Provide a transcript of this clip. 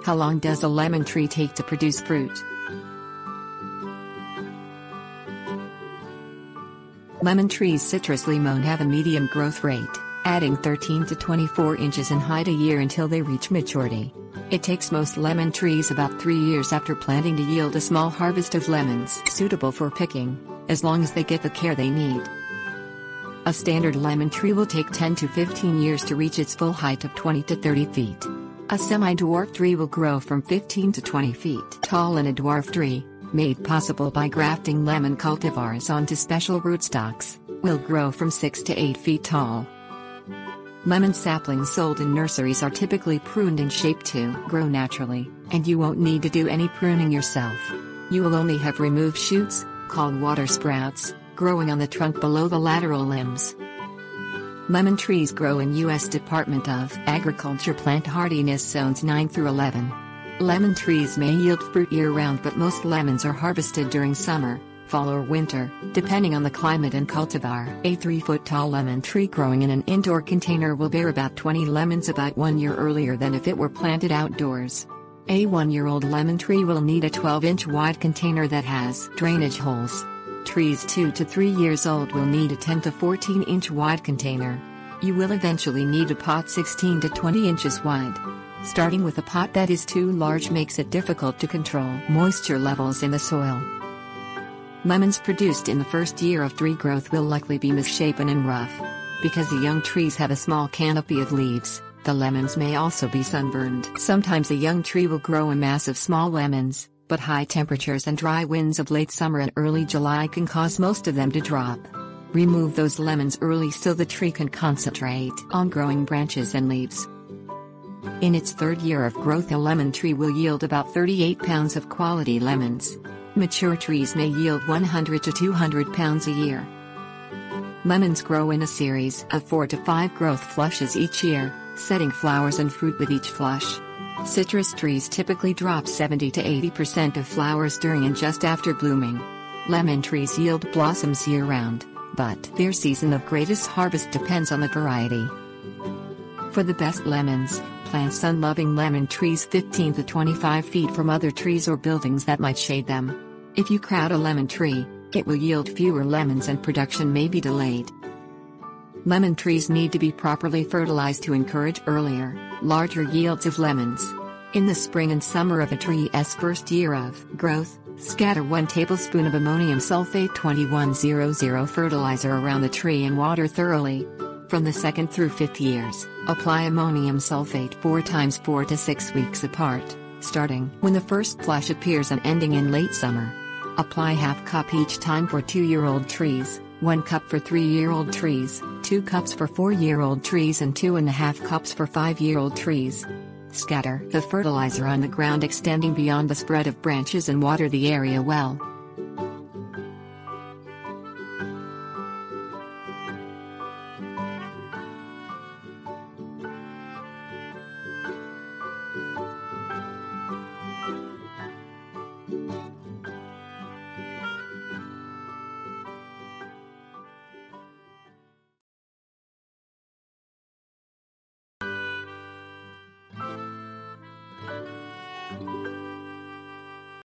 How long does a lemon tree take to produce fruit? Lemon trees citrus limon have a medium growth rate, adding 13 to 24 inches in height a year until they reach maturity. It takes most lemon trees about 3 years after planting to yield a small harvest of lemons suitable for picking, as long as they get the care they need. A standard lemon tree will take 10 to 15 years to reach its full height of 20 to 30 feet. A semi-dwarf tree will grow from 15 to 20 feet tall, and a dwarf tree, made possible by grafting lemon cultivars onto special rootstocks, will grow from 6 to 8 feet tall. Lemon saplings sold in nurseries are typically pruned in shape to grow naturally, and you won't need to do any pruning yourself. You will only have removed shoots, called water sprouts, growing on the trunk below the lateral limbs. Lemon trees grow in U.S. Department of Agriculture plant hardiness zones 9 through 11. Lemon trees may yield fruit year-round, but most lemons are harvested during summer, fall or winter, depending on the climate and cultivar. A 3-foot-tall lemon tree growing in an indoor container will bear about 20 lemons about 1 year earlier than if it were planted outdoors. A 1-year-old lemon tree will need a 12-inch wide container that has drainage holes. Trees 2 to 3 years old will need a 10 to 14-inch wide container. You will eventually need a pot 16 to 20 inches wide. Starting with a pot that is too large makes it difficult to control moisture levels in the soil. Lemons produced in the first year of tree growth will likely be misshapen and rough. Because the young trees have a small canopy of leaves, the lemons may also be sunburned. Sometimes a young tree will grow a mass of small lemons, but high temperatures and dry winds of late summer and early July can cause most of them to drop. Remove those lemons early so the tree can concentrate on growing branches and leaves. In its third year of growth, a lemon tree will yield about 38 pounds of quality lemons. Mature trees may yield 100 to 200 pounds a year. Lemons grow in a series of 4 to 5 growth flushes each year, setting flowers and fruit with each flush. Citrus trees typically drop 70 to 80% of flowers during and just after blooming. Lemon trees yield blossoms year-round, but their season of greatest harvest depends on the variety. For the best lemons, plant sun-loving lemon trees 15 to 25 feet from other trees or buildings that might shade them. If you crowd a lemon tree, it will yield fewer lemons and production may be delayed. Lemon trees need to be properly fertilized to encourage earlier, larger yields of lemons. In the spring and summer of a tree's first year of growth, scatter 1 tablespoon of ammonium sulfate 2100 fertilizer around the tree and water thoroughly. From the 2nd through 5th years, apply ammonium sulfate 4 times 4 to 6 weeks apart, starting when the first flush appears and ending in late summer. Apply ½ cup each time for 2-year-old trees, 1 cup for 3-year-old trees, 2 cups for 4-year-old trees and 2½ cups for 5-year-old trees. Scatter the fertilizer on the ground extending beyond the spread of branches and water the area well.